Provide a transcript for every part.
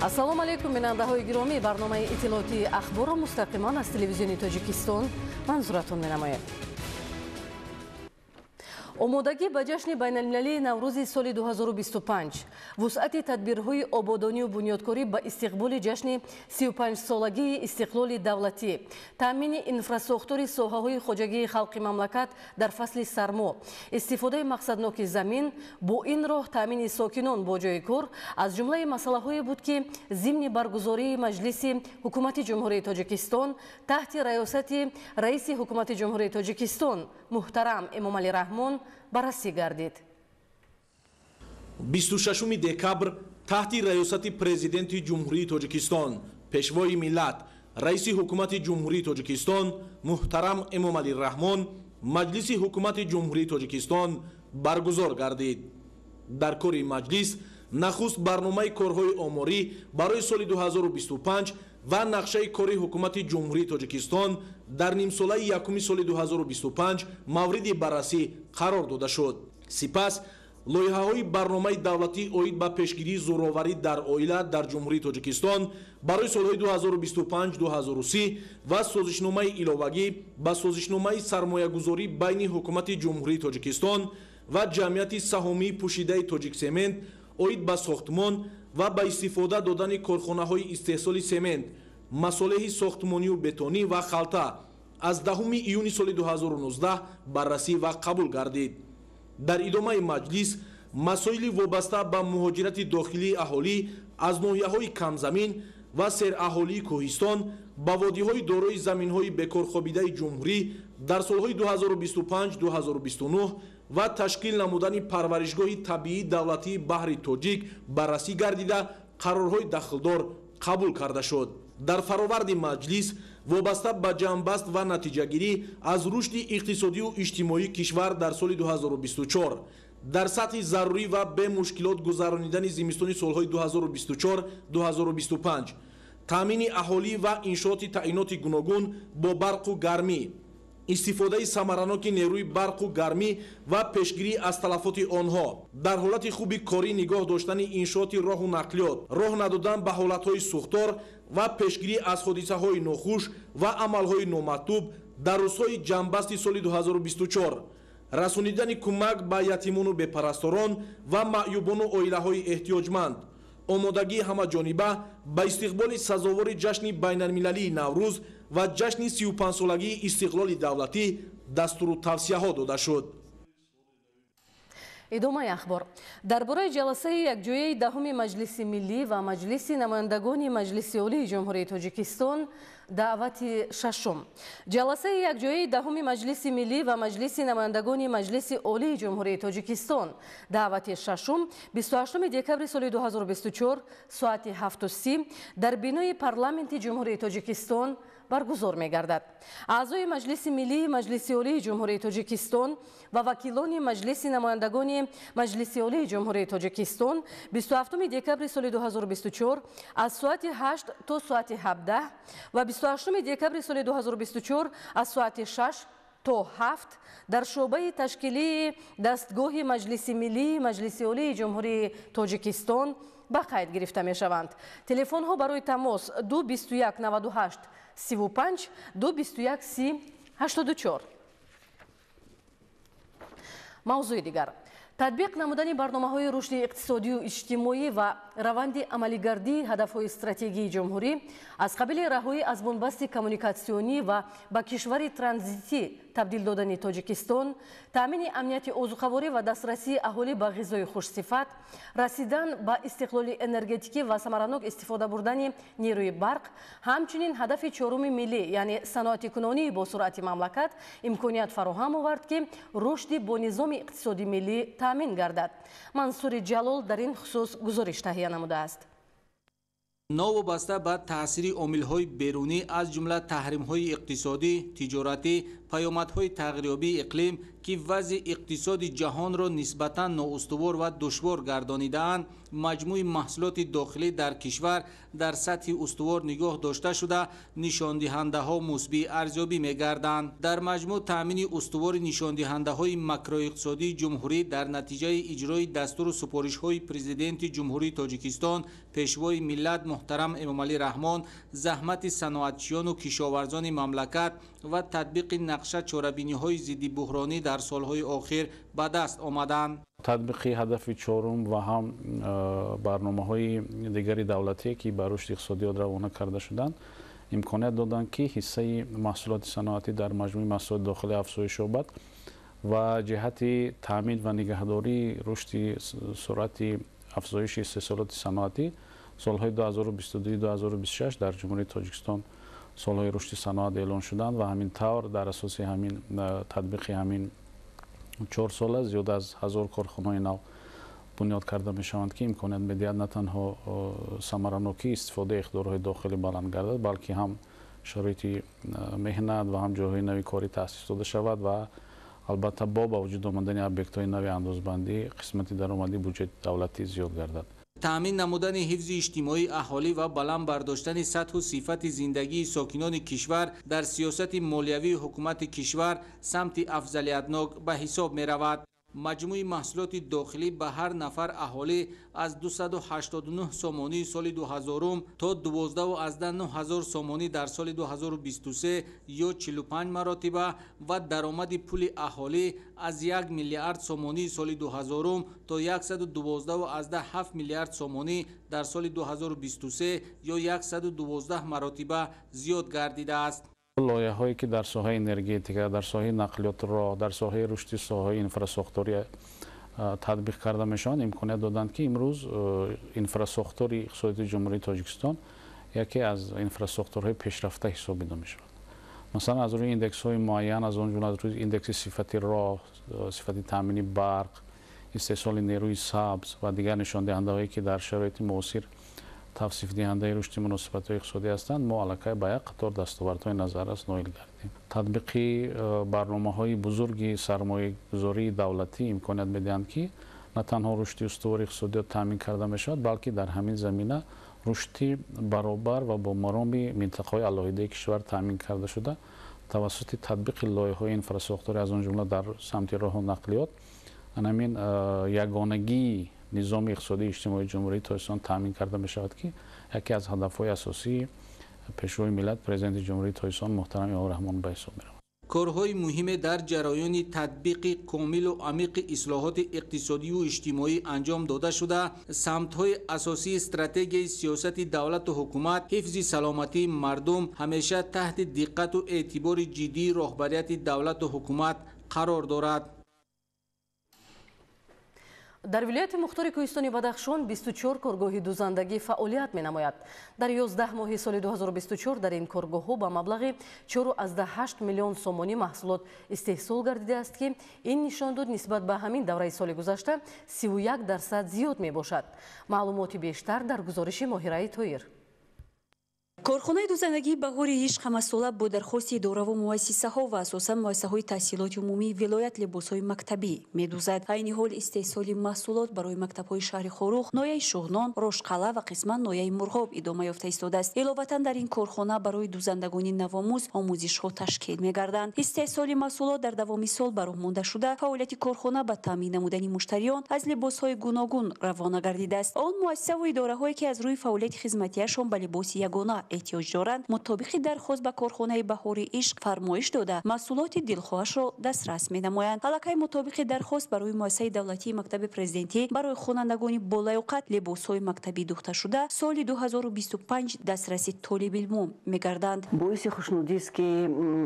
ассалому алайкум бинандаҳои гиромӣ, барномаи иттилоъоти ахборро мустақиман аз телевизиони Тоҷикистон манзуратон менамояд. омодагӣ ба ҷашни байналмилалии наврӯзи соли 2025 вусъати тадбирҳои ободонию бунёдкорӣ ба истиқболи ҷашни 35-солагии истиқлоли давлатӣ, таъмини инфрасохтори соҳаҳои хоҷагии халқи мамлакат дар фасли сармо, истифодаи мақсадноки замин, бо ин роҳ таъмини сокинон бо ҷойи кор аз ҷумлаи масъалаҳое буд, ки зимни баргузории Маҷлиси ҳукумати ҷумҳурии Тоҷикистон таҳти раёсати раиси ҳукумати ҷумҳурии Тоҷикистон муҳтарам Эмомалӣ Раҳмон баррасӣ гардид. 26 декабр таҳти раёсати президенти ҷумҳурии Тоҷикистон, пешвои миллат, раиси ҳукумати ҷумҳурии Тоҷикистон муҳтарам Эмомалӣ Раҳмон Маҷлиси ҳукумати ҷумҳурии Тоҷикистон баргузор гардид. дар кори маҷлис нахуст барномаи корҳои оморӣ барои соли 2025 ва нақшаи кори ҳукумати ҷумҳурии Тоҷикистон дар нимсолаи якуми соли 2025 мавриди баррасӣ қарор дода шуд. сипас лоиҳаҳои барномаи давлатӣ оид ба пешгирии зӯроварӣ дар оила дар ҷумҳурии Тоҷикистон барои солҳои 2025-2030 ва созишномаи иловагӣ ба созишномаи сармоягузорӣ байни ҳукумати ҷумҳурии Тоҷикистон ва ҷамъияти саҳомии пӯшидаи Тоҷиксемент оид ба сохтмон ва ба истифода додани корхонаҳои истеҳсоли семент, масолеҳи сохтмонию бетонӣ ва халта аз 10 июни соли 2019 баррасӣ ва қабул гардид. дар идомаи маҷлис масоили вобаста ба муҳоҷирати дохилии аҳолӣ аз ноҳияҳои камзамин ва сераҳолии кӯҳистон ба водиҳои дорои заминҳои бекорхобидаи ҷумҳурӣ дар солҳои 2025-2029 ва ташкил намудани парваришгоҳи табиии давлатии баҳри тоҷик баррасӣ гардида қарорҳои дахлдор қабул карда шуд. дар фароварди маҷлис вобаста ба ҷамъбаст ва натиҷагирӣ аз рушди иқтисодию иҷтимоии кишвар дар соли 2024 дар сатҳи зарурӣ ва бе мушкилот гузаронидани зимистони солҳои 2024-2025, таъмини аҳолӣ ва иншооти таъиноти гуногун бо барқу гармӣ, истифодаи самараноки нерӯи барқу гармӣ ва пешгирӣ аз талафоти онҳо, дар ҳолати хуби корӣ нигоҳ доштани иншооти роҳу нақлиёт, роҳ надодан ба ҳолатҳои сӯхтор ва пешгирӣ аз ҳодисаҳои нохуш ва амалҳои номатлуб дар рӯзҳои ҷамъбасти соли 2024, расонидани кӯмак ба ятимону бепарасторон ва маъюбону оилаҳои эҳтиёҷманд, омодагии ҳамаҷониба ба истиқболи сазовори ҷашни байналмилалии Наврӯз ва ҷашни 35-солагии истиқлоли давлатӣ дастуру тавсияҳо дода шуд. идомаи ахбор. дар бораи ҷаласаи якҷояи 10 Маҷлиси миллӣ ва Маҷлиси намояндагони Маҷлиси олии ҷумҳурии Тоҷикистон даъвати шашум. ҷаласаи якҷояи 10 Маҷлиси миллӣ ва Маҷлиси намояндагони Маҷлиси олии ҷумҳурии Тоҷикистон даъвати шашум 28 декабри соли 2024 соати 7:30 дар бинои парламенти ҷумҳурии Тоҷикистон баргузор мегардад. аъзои Маҷлиси миллии Маҷлиси олии ҷумҳурии Тоҷикистон ва вакилони Маҷлиси намояндагони Маҷлиси олии ҷумҳурии Тоҷикистон 27 декабри соли 2024 аз соати 8 то соати 17 ва 28 декабри соли 2024 аз соати 6 то 7 дар шуъбаи ташкилии дастгоҳи Маҷлиси миллии Маҷлиси олии ҷумҳурии Тоҷикистон ба қайд гирифта мешаванд. телефонҳо барои тамос 221 98 35 221 30 84. мавзӯи дигар: татбиқ намудани барномаҳои рушди иқтисодию иҷтимоӣ ва раванди амалигардии ҳадафҳои стратегии ҷумҳурӣ аз қабили раҳоӣ аз бонбасти коммуникатсионӣ ва ба кишвари транзитӣ табдил додани Тоҷикистон, таъмини амнияти озуқаворӣ ва дастрасии аҳолӣ ба ғизои хушсифат, расидан ба истиқлоли энергетикӣ ва самаранок истифода бурдани нерӯи барқ, ҳамчунин ҳадафи чоруми миллӣ, яъне саноатикунонии босуръати мамлакат имконият фароҳам овард, ки рушди бо низоми иқтисоди миллӣ таъмин гардад. Мансури Ҷалол дар ин хусус гузориш таҳия намудааст. новобаста ба таъсири омилҳои берунӣ аз ҷумла таҳримҳои иқтисодӣ, тиҷоратӣ, پیامدهای تغییریابی اقلیم که وضع اقتصاد جهان را نسبتاً نااستوار و دشوار گردانیده‌اند، مجموع محصولات داخلی در کشور در سطح استوار نگاه داشته شده نشاندهنده‌ها مثبت ارزیابی می‌گردند. در مجموع تامین استوار نشاندهنده‌های ماکرواقتصادی جمهوری در نتیجه اجرای دستور و سفارش‌های پرزیدنت جمهوری تاجیکستان پیشوای ملت محترم امامعلی رحمان، زحمت صنعتچیان و کشاورزان مملکت و تطبیق نقشه چاره‌بینی‌های ضد بحرانی در سالهای آخر به دست آمدند. تطبیق هدف چهارم و هم برنامه‌های دیگری دولتی که به رشد اقتصادی روانه کرده شدند امکانات دادند که حصه محصولات صنعتی در مجموع محصولات داخلی افزایش یابد و جهت تامین و نگهداری رشد سرعت افزایش استحصالات صنعتی سالهای 2022-2026 در جمهوری تاجیکستان سالهای رشد صنعت اعلان شدند و همین طور در اساس همین تطبیق همین 4 ساله زیاد از 1000 کارخانه نو بنیاد کرده می شوند که امکانات می‌دهد نه تنها ثمره‌ناکی استفاده اقدارهای داخلی بلند گردد بلکه هم شرایط مهنت و هم جاهای نوی کاری تأسیس داده شود و البته با وجود آمدن ابیکت‌های نوی اندازبندی قسمت درآمدی بودجه دولتی زیاد گردد. تامین نمودن حفظ اجتماعی اهالی و بلند برداشتن سطح و صفت زندگی ساکنان کشور در سیاست مالیوی حکومت کشور سمت افضلیتناک به حساب می رود. مجموع محصولات داخلی به هر نفر اهالی از 289 سومانی سال 2000 تا 12,009 سومانی در سال 2023 یا 45 مراتبه و درآمد پول اهالی از 1 میلیارد سومانی سال 2000 تا 112.7 میلیارد سومانی در سال 2023 یا 112 مراتبه زیاد گردیده است. لایه‌هایی که در ساحه انرژتیک، در ساحه نقلیات راه، در ساحه رشد ساحه اینفراستراکچوری تطبیق کرده میشوند امکانات دادند که امروز اینفراستراکچور اقتصادی جمهوری تاجیکستان یکی از اینفراستراکچورهای پیشرفته حسابیده میشود. مثلا از روی ایندکس‌های معین از اون جمله از روی ایندکس صفت راه، صفت تامین برق، استحصال نیروی سبز و دیگر نشاندهنده‌هایی که در شرایط معاصر توصیف دهنده رشد مناسبات اقتصادی هستند ما علاقه به یک قطار دستاوردهای نظررس نایل گردیم. تطبیق برنامه‌های بزرگ سرمایه‌گذاری دولتی امکانات می‌دهند که نه تنها رشد استوار اقتصادی تامین کرده می‌شود بلکه در همین زمینه رشد برابر و با مرام منطقه‌های علاهیده کشور تامین کرده شده توسط تطبیق لایه‌های اینفراستراکچور از آن جمله در سمت راه و نقلیات همین یگانگی نظام اقتصادی اجتماعی جمهوری تاجیکستان تامین کرده می شود که یکی از هدف‌های اساسی پیشروی ملت پرزیدنت جمهوری تاجیکستان محترم امامعلی رحمان به حساب می رود. کارهای مهم در جریان تطبیق کامل و عمیق اصلاحات اقتصادی و اجتماعی انجام داده شده سمت‌های اساسی استراتژی سیاست دولت و حکومت حفظ سلامتی مردم همیشه تحت دقت و اعتبار جدی رهبریت دولت و حکومت قرار دارد. در ولایت مختار کوهستانی بدخشان 24 کارگاه دوزندگی فعالیت می‌نماید. در 11 ماه سال 2024 در این کارگاه‌ها با مبلغ 4.8 میلیون سومانی محصولات استحصال گردیده است که این نشان داد نسبت به همین دوره سال گذشته 31% زیاد میباشد. معلومات بیشتر در گزارش ماهره طاهر. کارخانه دوزندگی بهاری عشق همساله با درخواست اداره و مؤسسه‌ها و اساساً مؤسسه‌های تحصیلات عمومی ولایت لباس‌های مکتبی می‌دوزد. عین حال استحصال محصولات برای مکتب‌های شهر خاروخ، نایه شغنان، روشقلا و قسماً نایه مرغاب ادامه یافته ایستاده است. علاوه‌اً در این کارخانه برای دوزندگان نوآموز آموزش‌ها تشکیل می‌گردند. استحصال محصولات در دوام سال براه مانده شده، فعالیت کارخانه به تامین نمودن مشتریان از لباس‌های گوناگون روانه گردیده است. آن مؤسسه و اداره‌هایی که از روی فعالیت خدمتی‌شان به لباس یگانه احتیاج دارند مطابق درخواست به کارخانه بهاری عشق فرمایش داده محصولات دلخواهش را دسترس می‌نمایند. علاقه مطابق درخواست برای مؤسسه دولتی مکتب پرزیدنتی برای خوانندگان بالیاقت لباس‌های مکتبی دوخته شده سال 2025 دسترسی طالب علم می‌گردند. باعث خوشنودی است که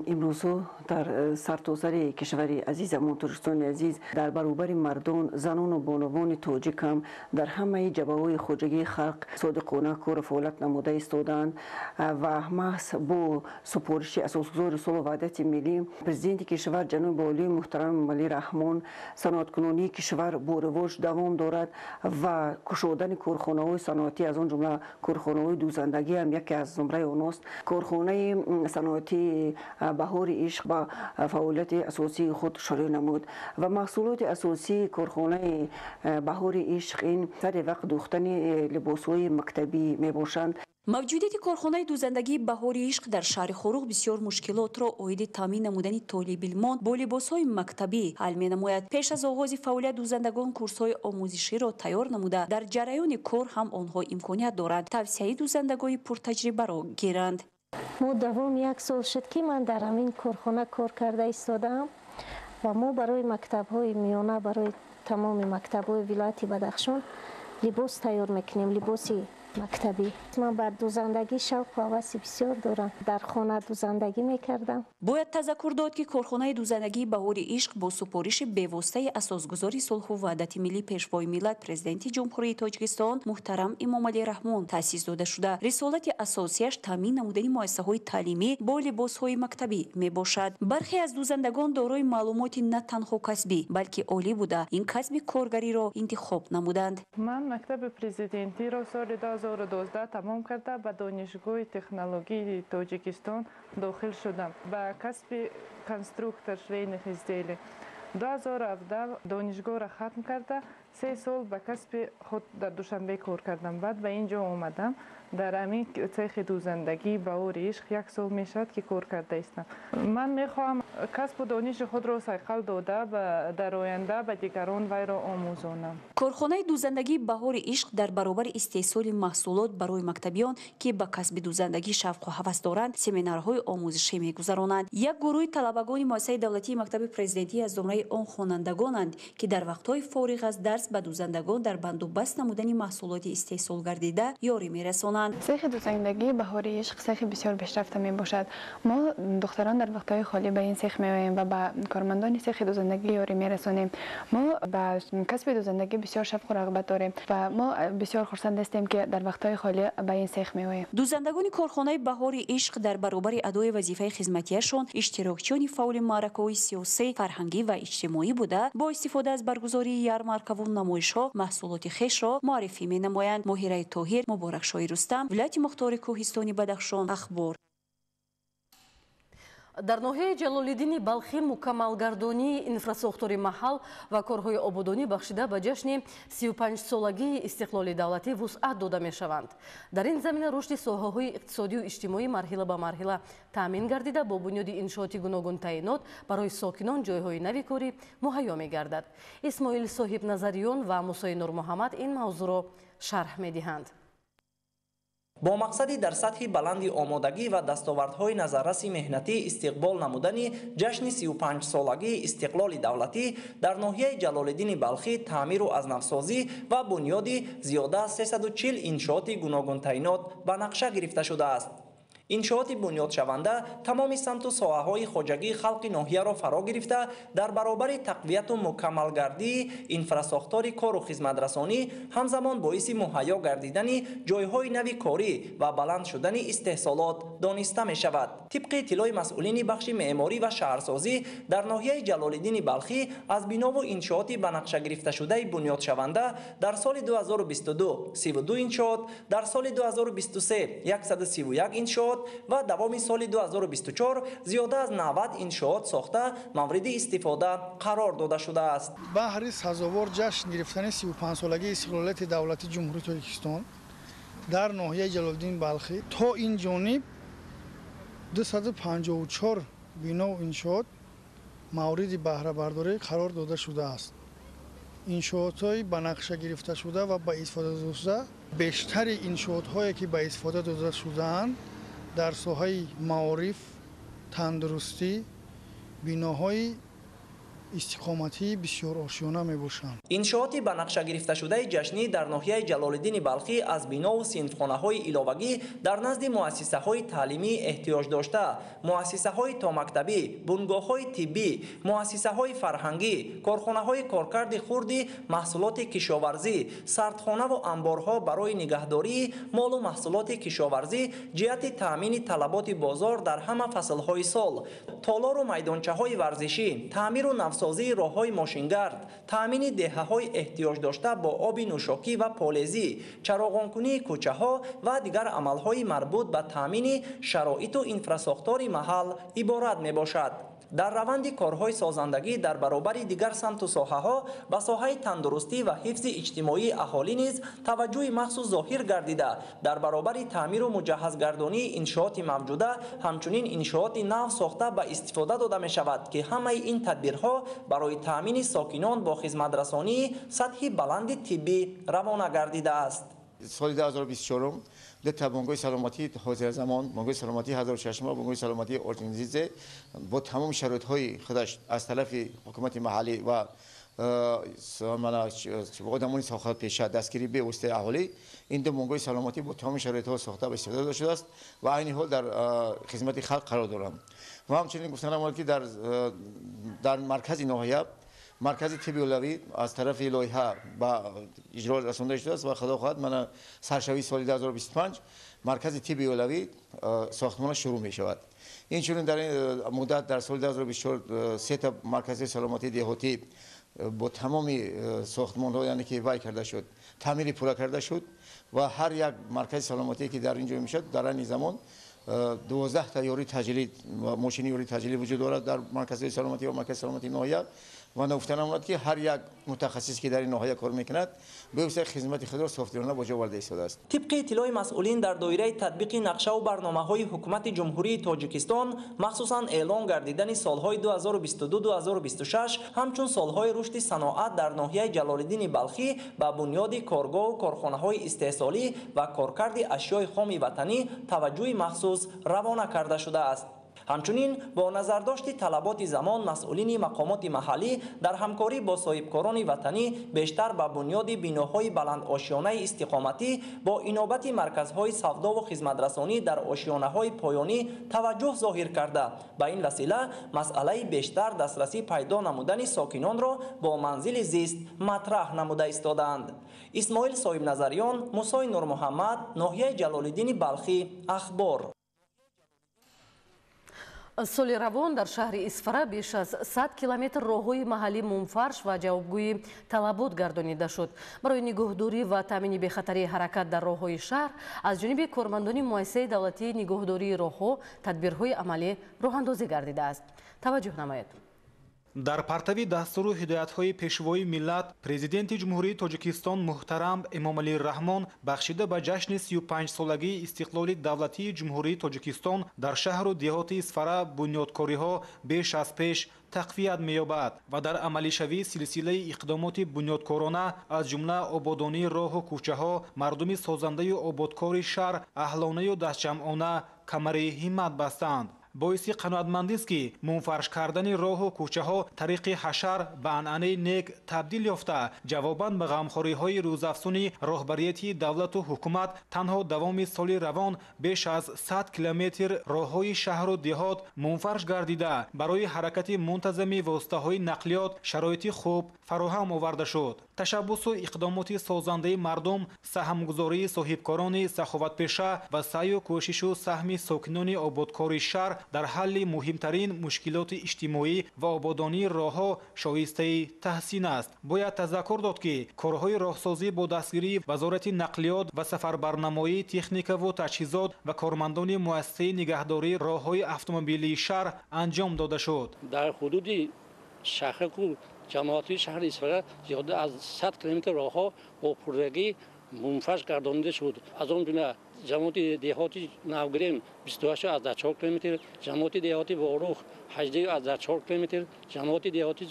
امروز در سرتاسر کشور عزیزمون تاجیکستان عزیز در برابر مردان زنان و بانوان تاجیک هم در همه جبهه‌های خواجگی خلق صادقانه کار فعالیت نموده ایستادند و محض با سپارش اساسگزار صلح و وحدت ملی پرزیدنت کشور جناب عالی محترم امامعلی رحمان صنعت‌کنونی کشور با رواج دوام دارد و گشودن کارخانه‌های صنعتی از آن جمله کارخانه‌های دوزندگی هم یکی از زمره آنست. کارخانه صنعتی بهار عشق با فعالیت اساسی خود شروع نمود و محصولات اساسی کارخانه بهار عشق این سر وقت دوختن لباس‌های مکتبی میباشند. موجودیت کارخانه دوزندگی بهار عشق در شهر خروغ بسیار مشکلات را عاید تامین نمودن طالب علمان با لباس‌های مکتبی حل می‌نماید. پیش از آغاز فعالیت دوزندگان کورس‌های آموزشی را تیار نموده در جریان کار هم آنها امکانیت دارند توسعه دوزندگان پرتجربه را گیرند. ما دوام 1 سال شد که من در همین کارخانه کار کرده ایستادم و ما برای مکتب‌های میانه برای تمام مکتب‌های ولایت بدخشان لباس تیار میکنیم، لباسی مکتبی. من بر دوزندگی شوق و هوس بسیار دارم. در خانه دوزندگی میکردم. باید تذکر داد که کارخانه دوزندگی بهار عشق با سپارش بی‌واسطه اساسگزاری صلح و وحدت ملی پیشوای ملت پرزیدنت جمهوری تاجیکستان محترم امامعلی رحمان تأسیس داده شده. رسالت اساسیش تامین نمودن مؤسسه‌های تعلیمی با لباس‌های مکتبی میباشد. برخی از دوزندگان دارای معلومات نه تنها کسبی بلکه عالی بوده این کسب کارگری را انتخاب نمودند. من مکتب پرزیدنتی را سال 2012 تمام کرده به دانشگاه تکنولوژی تاجیکستان داخل شدم به کسب کنسترکتور شوینگ ازدیلی. 2017 دانشگاه را ختم کرده 3 سال به کسب خود در دوشنبه کار کردم. بعد به اینجا آمدم در همین سیخ دوزندگی بهار عشق 1 سال می شد که کار کرده استم. من می خواهم کسب و دانش خود را سیقل داده در آینده به دیگران وی را آموزانم. کارخانه دوزندگی بهار عشق در برابر استحصال محصولات برای مکتبیان که به کسب دوزندگی شوق و هوس دارند سمینارهای آموزشی می‌گذرانند. یک گروه طلبگان مؤسسه دولتی مکتب پرزیدنتی از زمره آن خوانندگانند که در وقت‌های فارغ از درس به دوزندگان در بندوبست نمودن محصولات استحصال گردیده یاری می‌رسانند. سیخ دوزندگی بهار عشق سیخ بسیار پیشرفته میباشد. ما دختران در وقت‌های خالی به این سیخ می‌آییم و به کارمندان سیخ دوزندگی یاری می‌رسانیم. ما به کسب دوزندگی بسیار شوق و رغبت داریم و ما بسیار خرسند هستیم که در وقت‌های خالی به این سیخ می‌آییم. دوزندگان کارخانه بهار عشق در برابر ادای وظیفه خدمتیشان اشتراکچیان فعال معرکه‌های سیاسی، فرهنگی و اجتماعی بوده با استفاده از برگزاری یارمارک و نمایش‌ها محصولات خویش را معرفی می‌نمایند. ماهره طاهر، مبارک شاه رستم، ولایت مختار کوهستانی بدخشان. اخبار. در ناحیه جلالالدین بلخی مکملگردانی інфрасохтури маҳал ва корҳои ободонӣ бахшида ба ҷашни 35 солагии истиқлоли давлатӣ вусъат дода мешаванд. дар ин замина рушди соҳаҳои иқтисодию иҷтимоӣ марҳила ба марҳила таъмин гардида бо бунёди иншооти гуногун таъинот барои сокинон ҷойҳои нави корӣ муҳайё мегардад. исмоил соҳибназариён ва мусои нурмуҳаммад ин мавзӯъро шарҳ медиҳанд. با مقصدی در سطح بلند آمادگی و دستاوردهای نظررس مهنتی استقبال نمودن جشن 35 سالگی استقلال دولتی در ناحیه جلالالدین بلخی تعمیر و ازنوسازی و بنیاد زیاده از 340 انشاءات گوناگون تعینات به نقشه گرفته شده است. انشاءات بنیاد شونده تمام سمت و ساحه‌های خواجگی خلق ناحیه را فرا گرفته در برابر تقویت و مکملگردی اینفراساختار کار و خدمت رسانی همزمان باعث مهیا گردیدن جایهای نوی کاری و بلند شدن استحصالات دانسته می شود. طبق اطلاع مسئولین بخش معماری و شهرسازی در ناحیه جلالالدین بلخی از بنا و انشاءات به نقشه گرفته شده بنیاد شونده در سال 2022 32 انشاءات، در سال 2023 131 انشاءات و دوام سال 2024 زیاده از 90 انشاءات ساخته مورد استفاده قرار داده شده است. بهر سزاوار جشن گرفتن 35 سالگی استقلالیت دولتی جمهوری تاجیکستان در ناحیه جلالالدین بلخی تا این جانب 254 بنا و انشاءات مورد بهره برداری قرار داده شده است. انشاءات‌های به نقشه گرفته شده و به استفاده داده شده بیشتر انشاءات‌هایی که به استفاده داده شده‌اند در ساحه معارف، تندرستی، بناهای استقامتی بسیار آشیانه میباشند. انشاءات با نقشه گرفته شده جشنی در ناحیه جلال‌الدین بلخی از بنا و صنفخانه‌های علاوگی در نزد مؤسسه‌های تعلیمی احتیاج داشته، مؤسسه‌های تا مکتبی، بنگاه‌های طبی، مؤسسه‌های فرهنگی، کارخانه‌های کارکرد خرد محصولات کشاورزی، سردخانه و انبارها برای نگهداری مال و محصولات کشاورزی جهت تامین طلبات بازار در همه فصل‌های سال، تالار و میدانچه‌های ورزشی، تعمیر و نوسازی راه‌های ماشینگرد، تامین دهه‌های احتیاج داشته با آب نوشاکی و پالزی، چراغانکنی کوچه‌ها و دیگر عمل‌های مربوط به تامین شرایط و انفراساختار محل عبارت میباشد. در روند کارهای سازندگی در برابر دیگر سمت و ساحه‌ها به ساحه تندرستی و حفظ اجتماعی اهالی نیز توجه مخصوص ظاهر گردیده در برابر تعمیر و مجهزگردانی انشاءات موجوده، همچنین انشاءات نو ساخته به استفاده داده می شود که همه این تدبیرها برای تامین ساکنان با خدمترسانی سطح بلند طبی روانه گردیده است. سال 2024 در بنگاه سلامتی حاضر زمان، بنگاه سلامتی هزار چشمه، بنگاه سلامتی ارجنزیزه با تمام شرایط‌های خودش از طرف حکومت محلی و آدمانی ساخته پیشه دستگیری به واسطه اهالی، این دو بنگاه سلامتی با تمام شرایط‌ها ساخته و استفاده شده است و عین حال در خدمت خلق قرار دارم. و همچنین گفتنم که در مرکز ناحیه مرکز طبی اولوی از طرف لایحه با اجرا رسانده شده است و خدا خواهد من سرشوی سال 2025 مرکز طبی اولوی ساختمان شروع می شود. این چون در این مدت در سال 2024 سه تا مرکز سلامتی دهاتی با تمام ساختمان ها یعنی که وای کرده شد، تعمیر پورا کرده شد و هر یک مرکز سلامتی که در اینجا میشد در این زمان 12 تا یاری تجلی ماشین یاری تجلی وجود دارد در مرکز سلامتی و مرکز سلامتی ناحیه و نگفتن آمد که هر یک متخصص که در این ناحیه کار میکند به وسیله خدمت خود را ساختگیرانه با جا آورده ایستاده است. طبق اطلاع مسئولین در دایره تطبیق نقشه و برنامه‌های حکومت جمهوری تاجیکستان مخصوصا اعلان گردیدن سالهای 2022-2026 همچون سالهای رشد صنعت در ناحیه جلال‌الدین بلخی با بنیاد کارگاه و کارخانه‌های استحصالی و کارکرد اشیاء خام وطنی توجه مخصوص روانه کرده شده است. همچنین با نظرداشت طلبات زمان مسئولین مقامات محلی در همکاری با صاحبکاران وطنی بیشتر به بنیاد بیناهای بلند آشیانه استقامتی با انابت مرکزهای سودا و خدمترسانی در آشیانه‌های پایانی توجه ظاهر کرده به این وسیله مسئله بیشتر دسترسی پیدا نمودن ساکنان را با منزل زیست مطرح نموده ایستادند. اسماعیل صاحب نظریان، موسی نور محمد، ناحیه جلال‌الدین بلخی، اخبار. سال روان در شهر اسفره بیش از 100 کیلومتر راههای محلی منفرش و جوابگوی طلبات گردانیده شد. برای نگهداری و تامین بخطری حرکت در راههای شهر از جانب کارمندان مؤسسه دولتی نگهداری راهها تدبیرهای عملی راهاندازی گردیده است. توجه نمایید. در پرتوی دستور و هدایت‌های پیشوای ملت، پرزیدنت جمهوری تاجیکستان محترم امامعلی رحمان بخشیده به جشن 35 سالگی استقلال دولتی جمهوری تاجیکستان در شهر و دهات اسفره بنیادکاری‌ها بیش از پیش تقویت می‌یابد و در عملی شوی سلسله اقدامات بنیادکارانه از جمله آبادانی راه و کوچه‌ها مردم سازنده و آبادکار شهر اهلانه و دستجمعانه کمر همت بستند. باعث قناعتمندی است که منفرش کردن راه و کوچه ها طریق حشر به عنعنه نیک تبدیل یافته جواباً به غمخواری های روزافزون راهبریتی دولت و حکومت تنها دوام سال روان بیش از 100 کیلومتر راههای شهر و دهات منفرش گردیده برای حرکت منتظم واسطه های نقلیات شرایط خوب فراهم آورده شد. تشبث و اقدامات سازنده مردم، سهمگذاری صاحبکاران سخاوتپیشه و سعی و کوشش و سهم ساکنان آبادکار شهر در حل مهمترین مشکلات اجتماعی و آبادانی راهها شایسته تحسین است. باید تذکر داد که کارهای راهسازی با دستگیری وزارت نقلیات و سفربرنامه‌ای تکنیک و تجهیزات و کارمندان مؤسسه نگهداری راههای اتومبیلی شهر انجام داده شد. در حدود شهر جماعتی شهر اسفره زیاده از 100 کیلومتر راهها با پردگی منفرش گردانیده شد. از آن جمله جماعت دهاتی نوگرین 28 از 4 کیلومتر، جماعت دهاتی واروخ 18 از 4 کیلومتر، جماعت دهاتی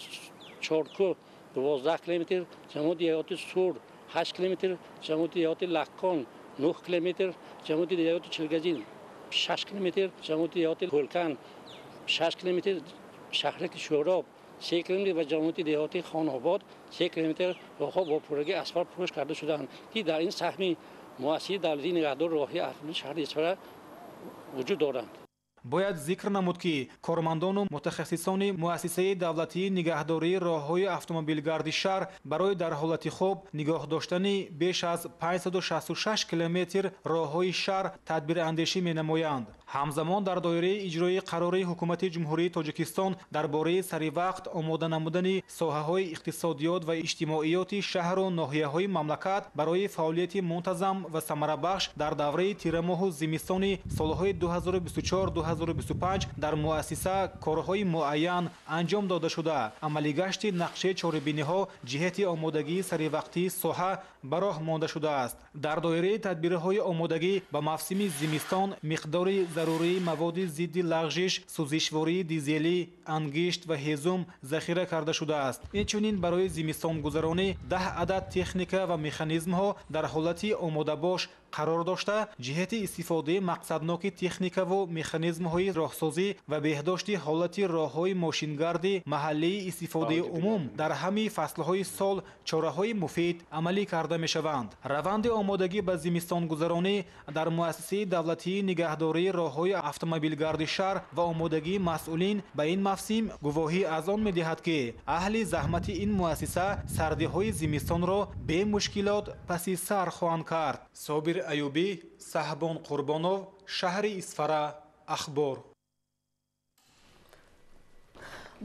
چارکو 12 کیلومتر، جماعت دهاتی سور 8 کیلومتر، جماعت دهاتی لکان 9 کیلومتر، جماعت دهاتی چلگزین 6 کیلومتر، جماعت دهاتی هولکان 6 کیلومتر، شهرک شوراب 3 کیلومتر و جامعه دهاتی خان‌آباد 3 کیلومتر راه‌ها با پروژه اسفالت پوش کرده شدند که در این سهم مؤسسه دولتی نگهدار راهی افزایش شهر اصفهان وجود دارند. бояд зикр намуд ки кормандону мутахассисони муассисаи давлатии нигаҳдории роҳҳои автомобилгарди шаҳр барои дар ҳолати хоб нигоҳ доштани беш аз 566 километр роҳҳои шаҳр тадбирандешӣ менамоянд. ҳамзамон дар доираи иҷрои қарори ҳукумати ҷумҳурии тоҷикистон дар бораи саривақт омода намудани соҳаҳои иқтисодиёт ва иҷтимоиёти шаҳру ноҳияҳои мамлакат барои фаъолияти мунтазам ва самарабахш дар давраи тирамоҳу зимистони солҳои 2024-2025 дар муассиса корҳои муайян анҷом дода шуда амалигашти нақшаи чорабиниҳо ҷиҳати омодагии саривақтии соҳа ба роҳ монда шудааст. дар доираи тадбирҳои омодагӣ ба мавсими зимистон миқдори зарурии маводи зидди лағжиш, сӯзишвории дизелӣ, ангишт ва ҳезум захира карда шудааст. инчунин барои зимистонгузаронӣ 10 адад техника ва механизмҳо дар ҳолати омодабош қарор дошта ҷиҳати истифодаи мақсадноки техникаву механизмҳои роҳсозӣ ва беҳдошти ҳолати роҳҳои мошингарди маҳаллии истифодаи умум дар ҳамаи фаслҳои сол чораҳои муфид амалӣ карда мешаванд. раванди омодагӣ ба зимистонгузаронӣ дар муассисаи давлатии нигаҳдории роҳҳои автомобилгарди шаҳр ва омодагии масъулин ба ин мавсим гувоҳӣ аз он медиҳад ки аҳли заҳмати ин муассиса сардиҳои зимистонро бе мушкилот паси сар хоҳанд кард. собир аюбӣ, Саҳбон Қурбонов, шаҳри Исфара, Ахбор.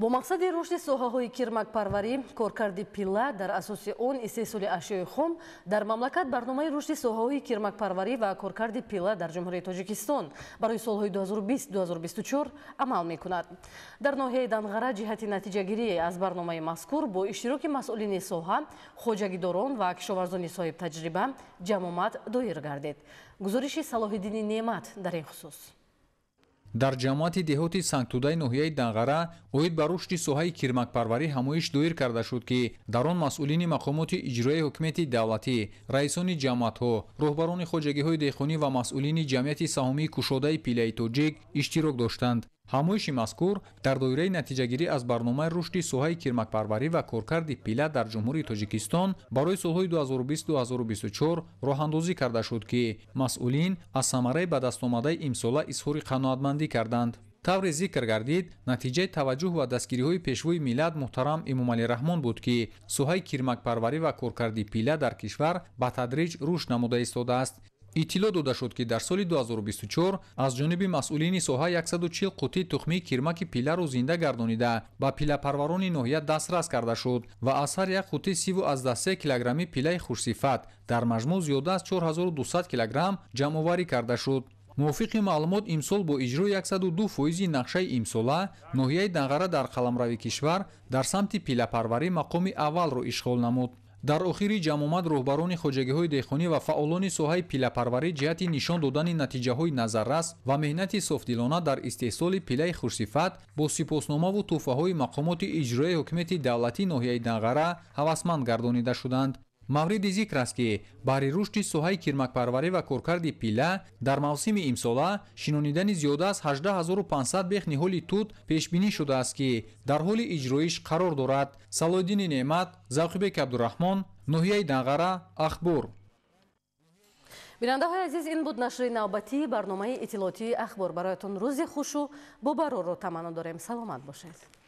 бо мақсади рушди соҳаҳои кирмакпарварӣ, коркарди пилла дар асоси он истеҳсоли ашёи хом дар мамлакат барномаи рушди соҳаҳои кирмакпарварӣ ва коркарди пилла дар ҷумҳурии Тоҷикистон барои солҳои 2020-2024 амал мекунад. дар ноҳияи Данғара ҷиҳати натиҷагирӣ аз барномаи мазкур бо иштироки масъулини соҳа, хоҷагидорон ва кишоварзони соҳибтаҷриба ҷамъомад доир гардид. гузориши Салоҳиддини Неъмат дар ин хусус. дар ҷамоати деҳоти сангтудаи ноҳияи Данғара оид ба рушди соҳаи кирмакпарварӣ ҳамоиш доир карда шуд ки дар он масъулини мақомоти иҷроии ҳукумати давлатӣ, раисони ҷамъиятҳо, роҳбарони хоҷагиҳои деҳқонӣ ва масъулини ҷамъияти саҳмии кушодаи пиллаи тоҷик иштирок доштанд. ҳамоиши мазкур дар доираи натиҷагирӣ аз барномаи рушди соҳаи кирмакпарварӣ ва коркарди пилла дар ҷумҳурии Тоҷикистон барои солҳои 2020-2024 роҳандозӣ карда шуд ки масъулин аз самараи ба дастомадаи имсола изҳори қаноатмандӣ карданд. тавре зикр гардид, натиҷаи таваҷҷӯҳ ва дастгириҳои пешвои миллат муҳтарам Эмомалӣ Раҳмон буд ки соҳаи кирмакпарварӣ ва коркарди пилла дар кишвар ба тадриҷ рушд намуда истодааст. иттилоъ дода шуд ки дар соли 2024 аз ҷониби масъулини соҳа 140 қуттии тухмии кирмаки пилларо зинда гардонида ба пиллапарварони ноҳия дастрас карда шуд ва аз ҳар як қутти 33 килограмми пиллаи хушсифат дар маҷмӯъ зиёда аз 4200 килограмм ҷамъоварӣ карда шуд. мувофиқи маълумот имсол бо иҷрои 102% нақшаи имсола ноҳияи Данғара дар қаламрави кишвар дар самти пиллапарварӣ мақоми аввалро ишғол намуд. дар охири ҷамъомад роҳбарони хоҷагиҳои деҳқонӣ ва фаъолони соҳаи пиллапарварӣ ҷиҳати нишон додани натиҷаҳои назаррас ва меҳнати софдилона дар истеҳсоли пиллаи хушсифат бо сипосномаву тӯҳфаҳои мақомоти иҷроии ҳукумати давлатии ноҳияи Данғара ҳавасманд гардонида шуданд. мавриди зикр аст ки баҳри рушди соҳаи кирмакпарварӣ ва коркарди пилла дар мавсими имсола шинонидани зиёда аз 18500 бех ниҳоли тут пешбинӣ шудааст ки дар ҳоли иҷроиш қарор дорад. Салоҳиддини Неъмат, Завқибек Абдураҳмон, ноҳияи Данғара, Ахбор. бинандаҳои азиз, ин буд нашри навбатии барномаи иттилоотии ахбор. бароятон рӯзи хушу бо барорро таманно дорем. саломат бошед.